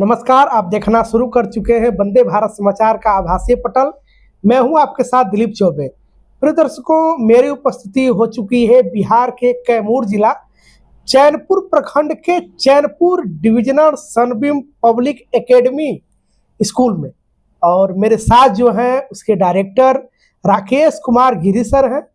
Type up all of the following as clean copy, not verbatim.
नमस्कार, आप देखना शुरू कर चुके हैं वंदे भारत समाचार का आभासीय पटल। मैं हूं आपके साथ दिलीप चौबे। प्रिय दर्शकों, मेरी उपस्थिति हो चुकी है बिहार के कैमूर जिला चैनपुर प्रखंड के Chainpur divisional Sunbeam public academy school में, और मेरे साथ जो हैं उसके डायरेक्टर राकेश कुमार गिरी सर हैं।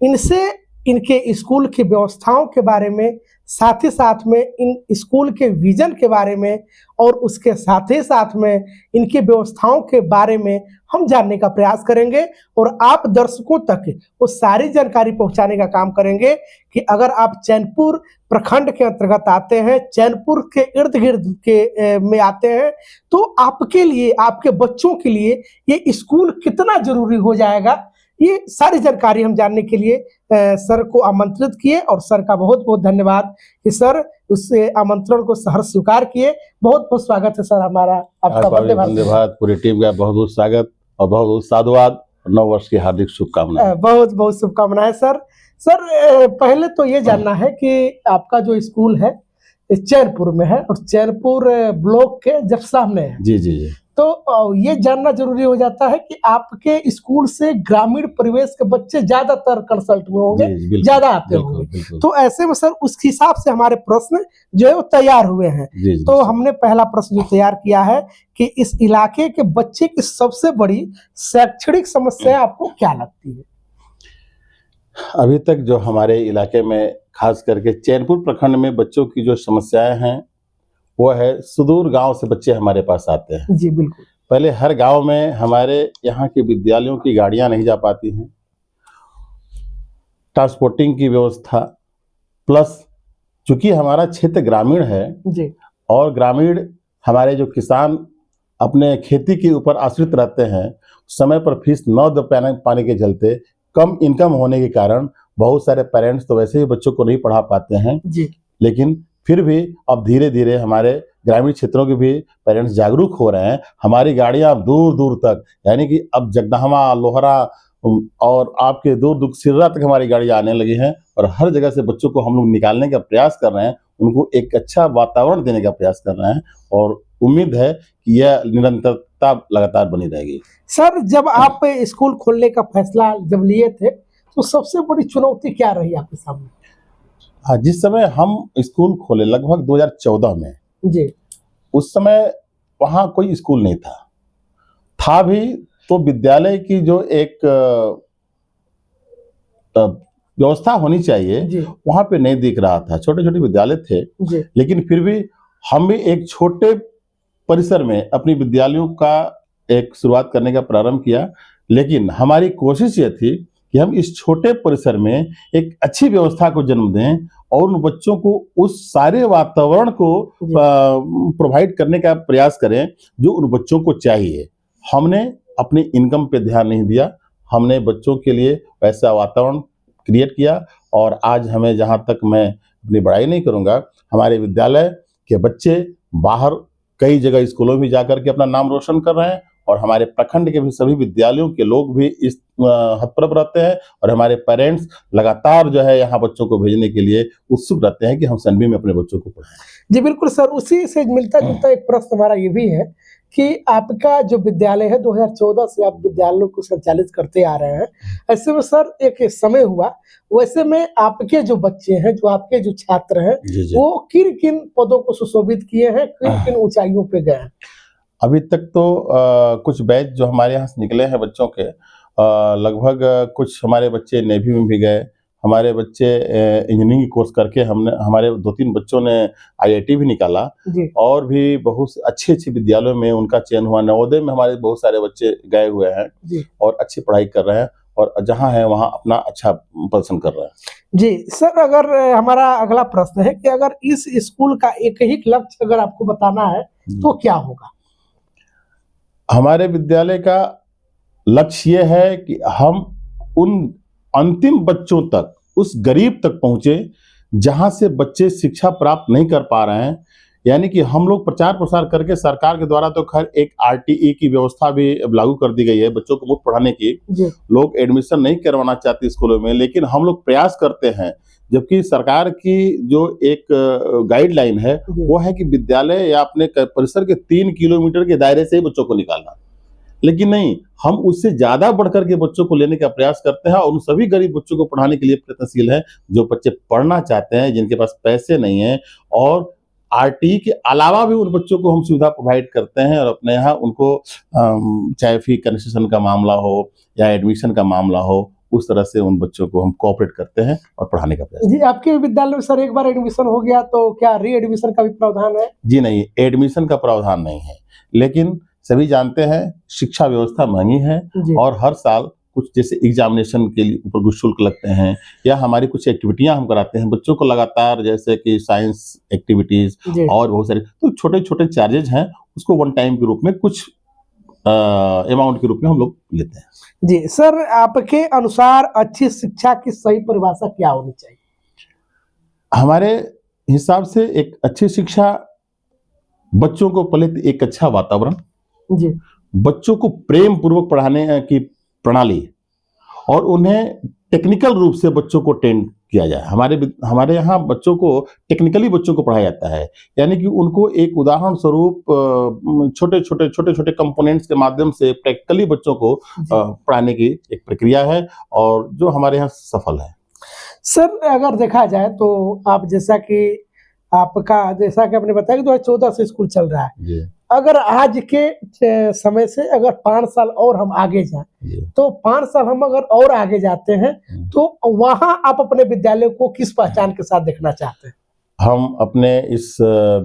इनसे इनके स्कूल की व्यवस्थाओं के बारे में, साथ ही साथ में इन स्कूल के विजन के बारे में और उसके साथ ही साथ में इनकी व्यवस्थाओं के बारे में हम जानने का प्रयास करेंगे और आप दर्शकों तक वो सारी जानकारी पहुंचाने का काम करेंगे कि अगर आप चैनपुर प्रखंड के अंतर्गत आते हैं, चैनपुर के इर्द गिर्द के में आते हैं, तो आपके लिए, आपके बच्चों के लिए ये स्कूल कितना जरूरी हो जाएगा, ये सारी जानकारी हम जानने के लिए सर को आमंत्रित किए। और सर का बहुत बहुत धन्यवाद कि सर उस आमंत्रण को सहर्ष स्वीकार किए। बहुत बहुत स्वागत है सर हमारा आपका वंदे भारत पूरी टीम का बहुत बहुत स्वागत और बहुत बहुत साधुवाद। नव वर्ष की हार्दिक शुभकामनाएं। बहुत बहुत शुभकामनाएं सर। पहले तो ये जानना है कि आपका जो स्कूल है चैनपुर में है और चैनपुर ब्लॉक के जस्ट सामने है। जी जी जी। तो ये जानना जरूरी हो जाता है कि आपके स्कूल से ग्रामीण परिवेश के बच्चे ज्यादातर कंसल्ट में होंगे, ज्यादा आते होंगे। तो ऐसे में सर उस हिसाब से हमारे प्रश्न जो है वो तैयार हुए हैं। तो हमने पहला प्रश्न जो तैयार किया है कि इस इलाके के बच्चे की सबसे बड़ी शैक्षणिक समस्या आपको क्या लगती है? अभी तक जो हमारे इलाके में खास करके चैनपुर प्रखंड में बच्चों की जो समस्याएं हैं वो है सुदूर गांव से बच्चे हमारे पास आते हैं। जी बिल्कुल। पहले हर गांव में हमारे यहाँ के विद्यालयों की गाड़ियां नहीं जा पाती हैं, ट्रांसपोर्टिंग की व्यवस्था, प्लस चूंकि हमारा क्षेत्र ग्रामीण है जी, और ग्रामीण हमारे जो किसान अपने खेती के ऊपर आश्रित रहते हैं, समय पर फीस न दे पाने के चलते, कम इनकम होने के कारण बहुत सारे पेरेंट्स तो वैसे ही बच्चों को नहीं पढ़ा पाते हैं जी। लेकिन फिर भी अब धीरे धीरे हमारे ग्रामीण क्षेत्रों के भी पेरेंट्स जागरूक हो रहे हैं। हमारी गाड़ियां दूर दूर तक, यानी कि अब जगदहमा, लोहरा और आपके दूर दूर सिर्रा तक हमारी गाड़ियां आने लगी हैं और हर जगह से बच्चों को हम लोग निकालने का प्रयास कर रहे हैं, उनको एक अच्छा वातावरण देने का प्रयास कर रहे हैं और उम्मीद है कि यह निरंतरता लगातार बनी रहेगी। सर, जब आप स्कूल खोलने का फैसला जब लिए थे तो सबसे बड़ी चुनौती क्या रही आपके सामने? हाँ, जिस समय हम स्कूल खोले लगभग 2014 में जी, उस समय वहाँ कोई स्कूल नहीं था भी तो विद्यालय की जो एक व्यवस्था होनी चाहिए वहाँ पे नहीं दिख रहा था। छोटे छोटे विद्यालय थे लेकिन फिर भी हम भी एक छोटे परिसर में अपनी विद्यालयों का एक शुरुआत करने का प्रारंभ किया, लेकिन हमारी कोशिश ये थी कि हम इस छोटे परिसर में एक अच्छी व्यवस्था को जन्म दें और उन बच्चों को उस सारे वातावरण को प्रोवाइड करने का प्रयास करें जो उन बच्चों को चाहिए। हमने अपनी इनकम पे ध्यान नहीं दिया, हमने बच्चों के लिए वैसा वातावरण क्रिएट किया और आज हमें, जहाँ तक मैं अपनी बड़ाई नहीं करूँगा, हमारे विद्यालय के बच्चे बाहर कई जगह स्कूलों में जाकर के अपना नाम रोशन कर रहे हैं और हमारे प्रखंड के भी सभी विद्यालयों के लोग भी इस हतप्रभ रहते हैं और हमारे पेरेंट्स लगातार जो है यहाँ बच्चों को भेजने के लिए उत्सुक रहते हैं कि हम सनबीम में अपने बच्चों को पढ़ाएं। जी बिल्कुल सर, उसी से मिलता जुलता एक प्रश्न हमारा ये भी है कि आपका जो विद्यालय है 2014 से आप विद्यालयों को संचालित करते आ रहे हैं। ऐसे में सर एक समय हुआ, वैसे में आपके जो बच्चे हैं, जो आपके जो छात्र हैं, वो किन किन पदों को सुशोभित किए हैं, किन किन ऊंचाइयों पे गए हैं? अभी तक तो कुछ बैच जो हमारे यहाँ से निकले हैं बच्चों के, लगभग कुछ हमारे बच्चे नेवी में भी गए, हमारे बच्चे इंजीनियरिंग कोर्स करके हमारे 2-3 बच्चों ने IIT भी निकाला और भी बहुत अच्छे विद्यालयों में उनका चयन हुआ। नवोदय में हमारे बहुत सारे बच्चे गए हुए हैं और अच्छी पढ़ाई कर रहे हैं और जहाँ है वहाँ अपना अच्छा प्रदर्शन कर रहे हैं। जी सर, अगर हमारा अगला प्रश्न है कि अगर इस स्कूल का एक ही लक्ष्य अगर आपको बताना है तो क्या होगा? हमारे विद्यालय का लक्ष्य ये है कि हम उन अंतिम बच्चों तक, उस गरीब तक पहुंचे जहां से बच्चे शिक्षा प्राप्त नहीं कर पा रहे हैं। यानी कि हम लोग प्रचार प्रसार करके, सरकार के द्वारा तो खैर एक RTE की व्यवस्था भी लागू कर दी गई है बच्चों को मुफ्त पढ़ाने की। लोग एडमिशन नहीं करवाना चाहते स्कूलों में, लेकिन हम लोग प्रयास करते हैं जबकि सरकार की जो एक गाइडलाइन है वो है कि विद्यालय या अपने परिसर के 3 किलोमीटर के दायरे से ही बच्चों को निकालना। लेकिन नहीं, हम उससे ज्यादा बढ़कर के बच्चों को लेने का प्रयास करते हैं और उन सभी गरीब बच्चों को पढ़ाने के लिए प्रयत्नशील है जो बच्चे पढ़ना चाहते हैं, जिनके पास पैसे नहीं है, और आरटी के अलावा भी उन बच्चों को हम सुविधा प्रोवाइड करते हैं और अपने यहाँ उनको चाहे फी कंसेशन का मामला हो या एडमिशन का मामला हो, उस तरह से उन बच्चों को हम कोऑपरेट करते हैं और पढ़ाने का प्रयास। जी, आपके विद्यालय में सर एक बार एडमिशन हो गया तो क्या री एडमिशन का भी प्रावधान है? जी नहीं, एडमिशन का प्रावधान नहीं है, लेकिन सभी जानते हैं शिक्षा व्यवस्था महंगी है और हर साल कुछ जैसे एग्जामिनेशन के लिए ऊपर कुछ शुल्क लगते हैं या हमारी कुछ एक्टिविटियां हम कराते हैं बच्चों को लगातार, जैसे कि साइंस एक्टिविटीज और बहुत सारे, तो छोटे छोटे चार्जेज हैं, उसको वन टाइम के रूप में कुछ अमाउंट के रूप में हम लोग लेते हैं। जी सर, आपके अनुसार अच्छी शिक्षा की सही परिभाषा क्या होनी चाहिए? हमारे हिसाब से एक अच्छी शिक्षा बच्चों को पहले एक अच्छा वातावरण, जी, बच्चों को प्रेम पूर्वक पढ़ाने की प्रणाली और उन्हें टेक्निकल रूप से बच्चों को ट्रेन किया जाए। हमारे यहाँ बच्चों को टेक्निकली बच्चों को पढ़ाया जाता है, यानी कि उनको एक उदाहरण स्वरूप छोटे छोटे कंपोनेंट्स के माध्यम से प्रैक्टिकली बच्चों को पढ़ाने की एक प्रक्रिया है और जो हमारे यहाँ सफल है। सर अगर देखा जाए तो आप जैसा कि आपने बताया कि 2014 से स्कूल चल रहा है, अगर आज के समय से अगर 5 साल और हम आगे जाएं तो 5 साल हम अगर और आगे जाते हैं तो वहां आप अपने विद्यालय को किस पहचान के साथ देखना चाहते हैं? हम अपने इस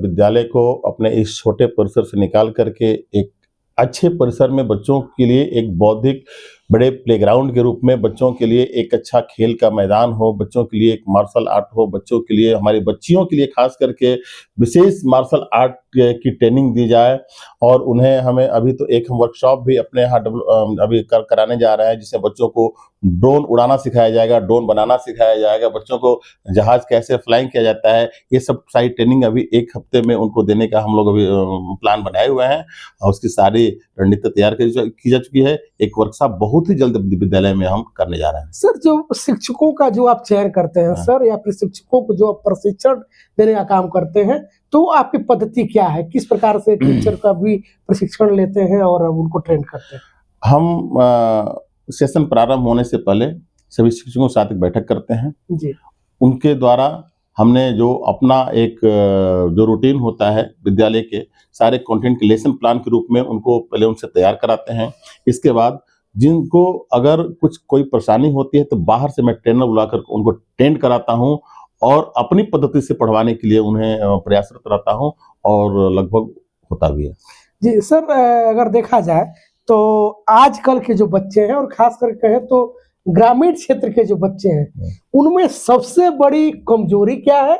विद्यालय को अपने इस छोटे परिसर से निकाल करके एक अच्छे परिसर में बच्चों के लिए एक बौद्धिक बड़े प्लेग्राउंड के रूप में, बच्चों के लिए एक अच्छा खेल का मैदान हो, बच्चों के लिए एक मार्शल आर्ट हो, बच्चों के लिए, हमारी बच्चियों के लिए खास करके विशेष मार्शल आर्ट की ट्रेनिंग दी जाए और उन्हें हमें अभी तो एक हम वर्कशॉप भी अपने यहाँ अभी कराने जा रहे हैं, जिससे बच्चों को ड्रोन उड़ाना सिखाया जाएगा, ड्रोन बनाना सिखाया जाएगा, बच्चों को जहाज कैसे फ्लाइंग किया जाता है, ये सब सारी ट्रेनिंग अभी 1 हफ्ते में उनको देने का हम लोग अभी प्लान बनाए हुए हैं और उसकी सारी रणनीति तैयार की जा चुकी है। एक वर्कशॉप बहुत ही जल्द विद्यालय में हम करने जा रहे हैं। सर जो शिक्षकों का जो आप चयन करते हैं सर, या फिर शिक्षकों को जो आप प्रशिक्षण देने का काम करते हैं, तो आपकी पद्धति क्या है? किस प्रकार से टीचर का भी प्रशिक्षण लेते हैं और उनको ट्रेन करते हैं? हम सेशन प्रारंभ होने से पहले सभी शिक्षकों के साथ एक बैठक करते हैं जी। उनके द्वारा हमने जो अपना एक जो रूटीन होता है विद्यालय के सारे कंटेंट के लेसन प्लान के रूप में उनको पहले उनसे तैयार कराते हैं। इसके बाद जिनको अगर कोई परेशानी होती है तो बाहर से मैं ट्रेनर बुलाकर उनको ट्रेन कराता हूं और अपनी पद्धति से पढ़वाने के लिए उन्हें प्रयासरत रहता हूं और लगभग होता भी है। जी सर, अगर देखा जाए तो आजकल के जो बच्चे हैं और खास करके कहें तो ग्रामीण क्षेत्र के जो बच्चे हैं, उनमें सबसे बड़ी कमजोरी क्या है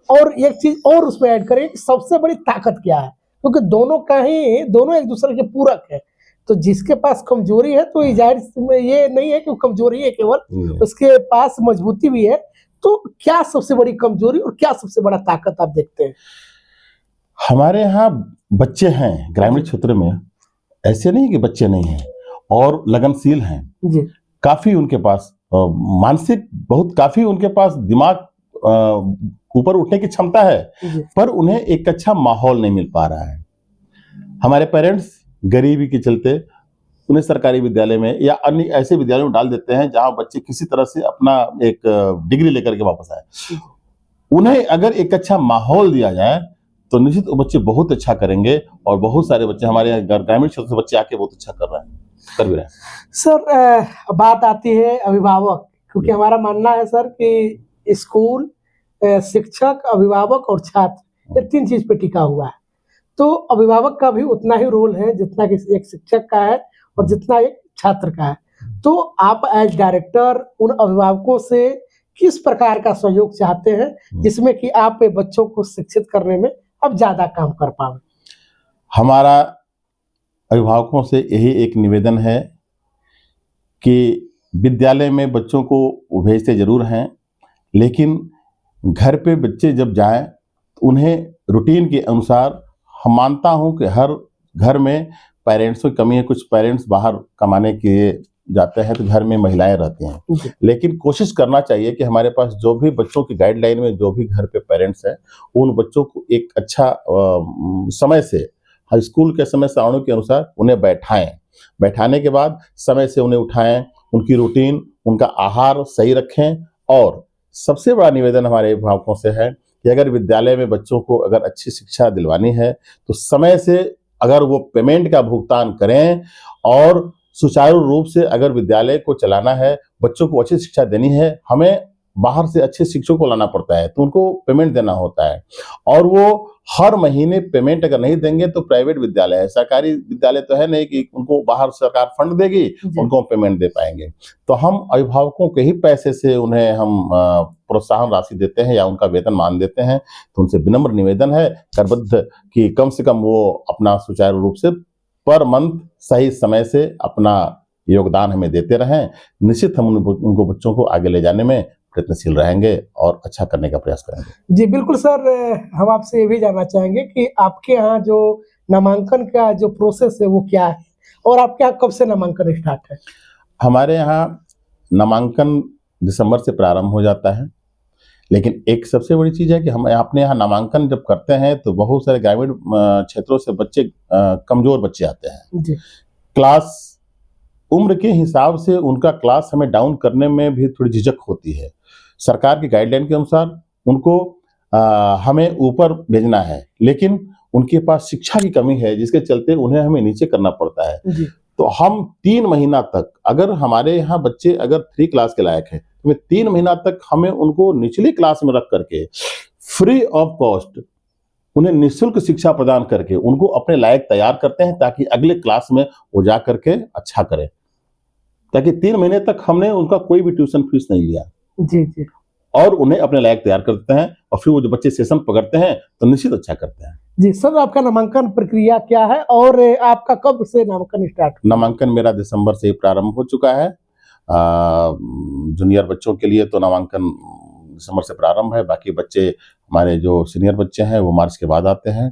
और एक चीज और उसमें ऐड करें, सबसे बड़ी ताकत क्या है? क्योंकि दोनों एक दूसरे के पूरक है, तो जिसके पास कमजोरी है तो जाहिर ये नहीं है कि कमजोरी है केवल, उसके पास मजबूती भी है। तो क्या सबसे बड़ी कमजोरी और क्या सबसे बड़ा ताकत आप देखते हैं? हमारे यहाँ बच्चे हैं ग्रामीण क्षेत्र में, ऐसे नहीं कि बच्चे नहीं हैं और लगनशील हैं जी। काफी उनके पास मानसिक बहुत काफी उनके पास दिमाग ऊपर उठने की क्षमता है, पर उन्हें एक अच्छा माहौल नहीं मिल पा रहा है। हमारे पेरेंट्स गरीबी के चलते उन्हें सरकारी विद्यालय में या अन्य ऐसे विद्यालयों में डाल देते हैं जहां बच्चे किसी तरह से अपना एक डिग्री लेकर के वापस आए। उन्हें अगर एक अच्छा माहौल दिया जाए तो निश्चित वो बच्चे बहुत अच्छा करेंगे और बहुत सारे बच्चे हमारे ग्रामीण क्षेत्र से बच्चे आके बहुत अच्छा कर भी रहे हैं। सर बात आती है अभिभावक, क्योंकि हमारा मानना है सर कि स्कूल, शिक्षक, अभिभावक और छात्र, ये 3 चीज पे टिका हुआ है। तो अभिभावक का भी उतना ही रोल है जितना कि एक शिक्षक का है और जितना एक छात्र का है। तो आप एज डायरेक्टर उन अभिभावकों से किस प्रकार का सहयोग चाहते हैं जिसमें कि आप बच्चों को शिक्षित करने में अब ज्यादा काम कर पाए? हमारा अभिभावकों से यही एक निवेदन है कि विद्यालय में बच्चों को भेजते जरूर हैं, लेकिन घर पे बच्चे जब जाएं तो उन्हें रूटीन के अनुसार, हम मानता हूं कि हर घर में पेरेंट्स की कमी है, कुछ पेरेंट्स बाहर कमाने के जाते हैं तो घर में महिलाएं रहती हैं, लेकिन कोशिश करना चाहिए कि हमारे पास जो भी बच्चों की गाइडलाइन में जो भी घर पे पेरेंट्स हैं, उन बच्चों को एक अच्छा समय से हाई स्कूल के समय सारणों के अनुसार उन्हें बैठाने के बाद समय से उन्हें उठाएं, उनकी रूटीन, उनका आहार सही रखें। और सबसे बड़ा निवेदन हमारे अभिभावकों से है कि अगर विद्यालय में बच्चों को अगर अच्छी शिक्षा दिलवानी है तो समय से अगर वो पेमेंट का भुगतान करें और सुचारू रूप से अगर विद्यालय को चलाना है, बच्चों को अच्छी शिक्षा देनी है, हमें बाहर से अच्छे शिक्षकों को लाना पड़ता है तो उनको पेमेंट देना होता है, और वो हर महीने पेमेंट अगर नहीं देंगे तो प्राइवेट विद्यालय है, सरकारी विद्यालय तो है नहीं कि उनको बाहर सरकार फंड देगी उनको पेमेंट दे पाएंगे। तो हम अभिभावकों के ही पैसे से उन्हें हम प्रोत्साहन राशि देते हैं या उनका वेतन मान देते हैं। तो उनसे विनम्र निवेदन है करबद्ध कि कम से कम वो अपना सुचारू रूप से पर मंथ सही समय से अपना योगदान हमें देते रहें। निश्चित हम उनको बच्चों को आगे ले जाने में प्रयत्नशील रहेंगे और अच्छा करने का प्रयास करेंगे। जी बिल्कुल सर, हम आपसे ये भी जानना चाहेंगे कि आपके यहाँ जो नामांकन का जो प्रोसेस है वो क्या है और आपके यहाँ कब से नामांकन स्टार्ट है? हमारे यहाँ नामांकन दिसंबर से प्रारंभ हो जाता है, लेकिन एक सबसे बड़ी चीज है कि हम अपने यहाँ नामांकन जब करते हैं तो बहुत सारे ग्रामीण क्षेत्रों से बच्चे कमजोर बच्चे आते हैं जी। क्लास उम्र के हिसाब से उनका क्लास हमें डाउन करने में भी थोड़ी झिझक होती है। सरकार की गाइडलाइन के अनुसार उनको हमें ऊपर भेजना है, लेकिन उनके पास शिक्षा की कमी है जिसके चलते उन्हें हमें नीचे करना पड़ता है जी। तो हम 3 महीना तक, अगर हमारे यहाँ बच्चे अगर 3 क्लास के लायक हैं तो 3 महीना तक हमें उनको निचली क्लास में रख करके फ्री ऑफ कॉस्ट उन्हें निःशुल्क शिक्षा प्रदान करके उनको अपने लायक तैयार करते हैं ताकि अगले क्लास में वो जा करके अच्छा करें। ताकि 3 महीने तक हमने उनका कोई भी ट्यूशन फीस नहीं लिया जी जी, और उन्हें अपने लायक तैयार करते हैं और फिर वो जो बच्चे सेशन पकड़ते हैं तो निश्चित अच्छा करते हैं। जी सर, आपका नामांकन प्रक्रिया क्या है और आपका कब से नामांकन स्टार्ट? नामांकन मेरा दिसंबर से ही प्रारंभ हो चुका है। जूनियर बच्चों के लिए तो नामांकन दिसंबर से प्रारंभ है, बाकी बच्चे हमारे जो सीनियर बच्चे हैं वो मार्च के बाद आते हैं।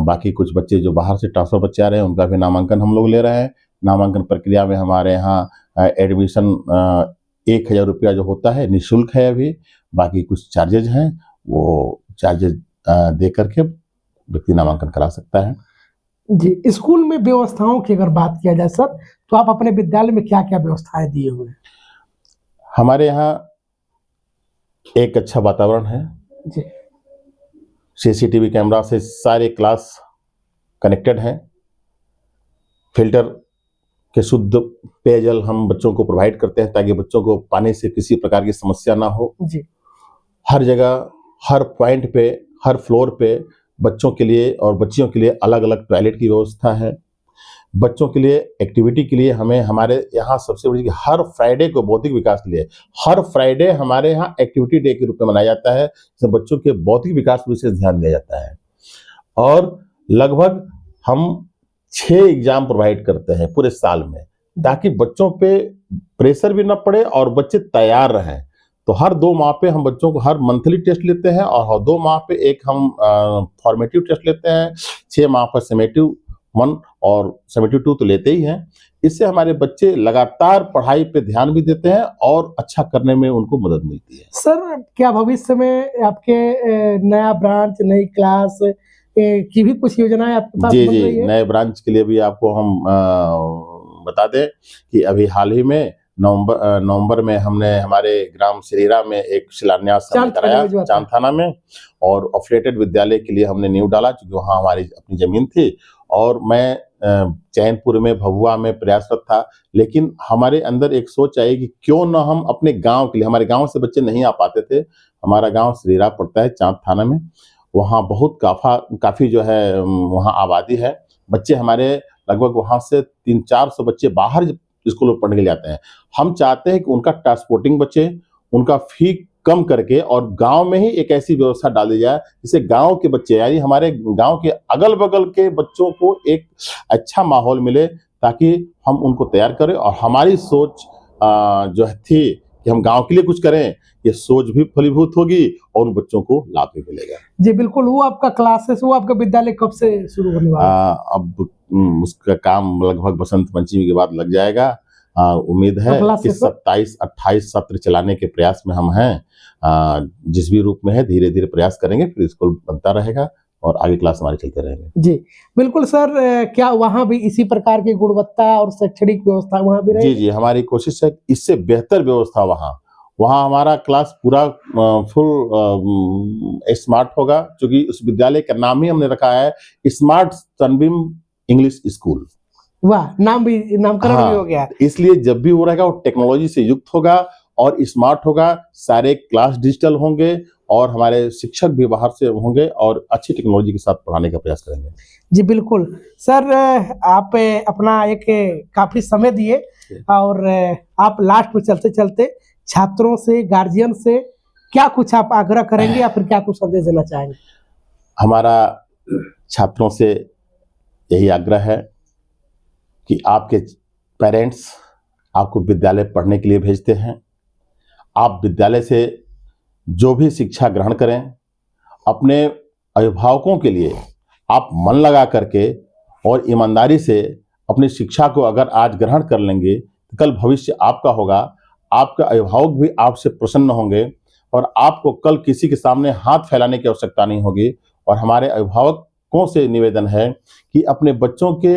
बाकी कुछ बच्चे जो बाहर से ट्रांसफर बच्चे आ रहे हैं उनका भी नामांकन हम लोग ले रहे हैं। नामांकन प्रक्रिया में हमारे यहाँ एडमिशन 1000 रुपया जो होता है निःशुल्क है अभी, बाकी कुछ चार्जेज हैं, वो चार्जेज दे करके व्यक्ति नामांकन करा सकता है। जी, स्कूल में व्यवस्थाओं की अगर बात किया जाए सर, तो आप अपने विद्यालय में क्या क्या व्यवस्थाएं दिए हुए हैं? हमारे यहाँ एक अच्छा वातावरण है जी। सीसीटीवी कैमरा से सारे क्लास कनेक्टेड हैं। फिल्टर के शुद्ध पेयजल हम बच्चों को प्रोवाइड करते हैं ताकि बच्चों को पानी से किसी प्रकार की समस्या ना हो। जी। हर जगह, हर पॉइंट पे, हर फ्लोर पे बच्चों के लिए और बच्चियों के लिए अलग अलग टॉयलेट की व्यवस्था है। बच्चों के लिए एक्टिविटी के लिए हमें हमारे यहाँ सबसे बड़ी हर फ्राइडे को बौद्धिक विकास के लिए हर फ्राइडे हमारे यहाँ एक्टिविटी डे के रूप में मनाया जाता है, जिसमें बच्चों के बौद्धिक विकास पर विशेष ध्यान दिया जाता है। और लगभग हम 6 एग्जाम प्रोवाइड करते हैं पूरे साल में ताकि बच्चों पे प्रेशर भी न पड़े और बच्चे तैयार रहें। तो हर 2 माह पे हम बच्चों को हर मंथली टेस्ट लेते हैं और हर 2 माह पे एक हम फॉर्मेटिव टेस्ट लेते हैं। 6 माह पर समेटिव 1 और समेटिव 2 तो लेते ही हैं। इससे हमारे बच्चे लगातार पढ़ाई पे ध्यान भी देते हैं और अच्छा करने में उनको मदद मिलती है। सर, क्या भविष्य में आपके नया ब्रांच, नई क्लास की भी कुछ योजनाएं आपके पास जी बन रही है? नए ब्रांच के लिए भी आपको हम बता दें कि अभी हाल ही में नवंबर में हमने हमारे ग्राम श्रीरा में एक शिलान्यास कराया चांद थाना में, और एफिलिएटेड विद्यालय के लिए हमने नींव डाला क्योंकि वहाँ हमारी अपनी जमीन थी। और मैं चैनपुर में, भभुआ में प्रयासरत था, लेकिन हमारे अंदर एक सोच आई कि क्यों न हम अपने गांव के लिए, हमारे गांव से बच्चे नहीं आ पाते थे। हमारा गांव श्रीरा पड़ता है चांद थाना में, वहाँ बहुत काफ़ी जो है वहाँ आबादी है। बच्चे हमारे लगभग वहाँ से 300-400 बच्चे बाहर स्कूल में पढ़ने के लिए आते हैं। हम चाहते हैं कि उनका ट्रांसपोर्टिंग बचे, उनका फी कम करके और गांव में ही एक ऐसी व्यवस्था डाल दी जाए जिससे गांव के बच्चे यानी हमारे गांव के अगल बगल के बच्चों को एक अच्छा माहौल मिले ताकि हम उनको तैयार करें। और हमारी सोच जो थी कि हम गांव के लिए कुछ करें, ये सोच भी फलीभूत होगी और उन बच्चों को लाभ भी मिलेगा। जी बिल्कुल। वो आपका क्लासेस, वो आपका विद्यालय कब से शुरू होने वाला है? अब उसका काम लगभग बसंत पंचमी के बाद लग जाएगा। उम्मीद है अगला कि सत्र? 27-28 सत्र चलाने के प्रयास में हम हैं। जिस भी रूप में है धीरे धीरे प्रयास करेंगे, फिर स्कूल बनता रहेगा और आगे क्लास हमारे चलते रहेंगे। जी बिल्कुल सर। क्या वहाँ भी इसी प्रकार की गुणवत्ता और शैक्षणिक व्यवस्था वहाँ भी जी रहेगी? जी, हमारी कोशिश है कि इससे बेहतर व्यवस्था वहाँ हमारा क्लास पूरा फुल स्मार्ट होगा, क्योंकि उस विद्यालय का नाम ही हमने रखा है स्मार्ट सनबीम इंग्लिश स्कूल। वाह, नामकरण भी हो गया। हाँ, इसलिए जब भी वो रहेगा वो टेक्नोलॉजी से युक्त होगा और स्मार्ट होगा। सारे क्लास डिजिटल होंगे और हमारे शिक्षक भी बाहर से होंगे और अच्छी टेक्नोलॉजी के साथ पढ़ाने का प्रयास करेंगे। जी बिल्कुल सर। आप अपना एक काफी समय दिए और आप लास्ट में चलते चलते छात्रों से, गार्जियन से क्या कुछ आप आग्रह करेंगे या फिर क्या कुछ संदेश देना चाहेंगे? हमारा छात्रों से यही आग्रह है कि आपके पेरेंट्स आपको विद्यालय पढ़ने के लिए भेजते हैं। आप विद्यालय से जो भी शिक्षा ग्रहण करें, अपने अभिभावकों के लिए आप मन लगा करके और ईमानदारी से अपनी शिक्षा को अगर आज ग्रहण कर लेंगे तो कल भविष्य आपका होगा। आपके अभिभावक भी आपसे प्रसन्न होंगे और आपको कल किसी के सामने हाथ फैलाने की आवश्यकता नहीं होगी। और हमारे अभिभावकों से निवेदन है कि अपने बच्चों के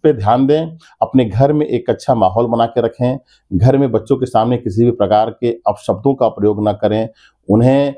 पे ध्यान दें, अपने घर में एक अच्छा माहौल बना के रखें, घर में बच्चों के सामने किसी भी प्रकार के अपशब्दों का प्रयोग न करें। उन्हें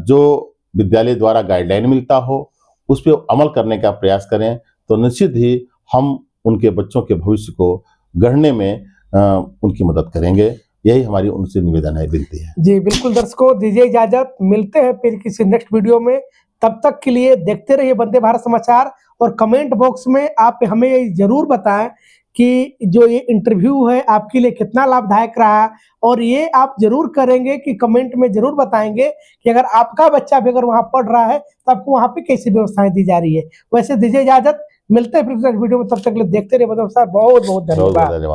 जो विद्यालय द्वारा गाइडलाइन मिलता हो उस पर अमल करने का प्रयास करें, तो निश्चित ही हम उनके बच्चों के भविष्य को गढ़ने में उनकी मदद करेंगे। यही हमारी उनसे निवेदन है, विनती है। जी बिल्कुल दर्शकों, दीजिए इजाजत, मिलते हैं फिर किसी नेक्स्ट वीडियो में। तब तक के लिए देखते रहिए वंदे भारत समाचार और कमेंट बॉक्स में आप हमें जरूर बताएं कि जो ये इंटरव्यू है आपके लिए कितना लाभदायक रहा। और ये आप जरूर करेंगे कि कमेंट में जरूर बताएंगे कि अगर आपका बच्चा भी अगर वहाँ पढ़ रहा है तो आपको वहाँ पे कैसी व्यवस्थाएं दी जा रही है। वैसे दीजिए इजाजत, मिलते हैं फिर नेक्स्ट वीडियो में। तब तक के लिए देखते रहिए वंदे भारत समाचार। बहुत बहुत धन्यवाद।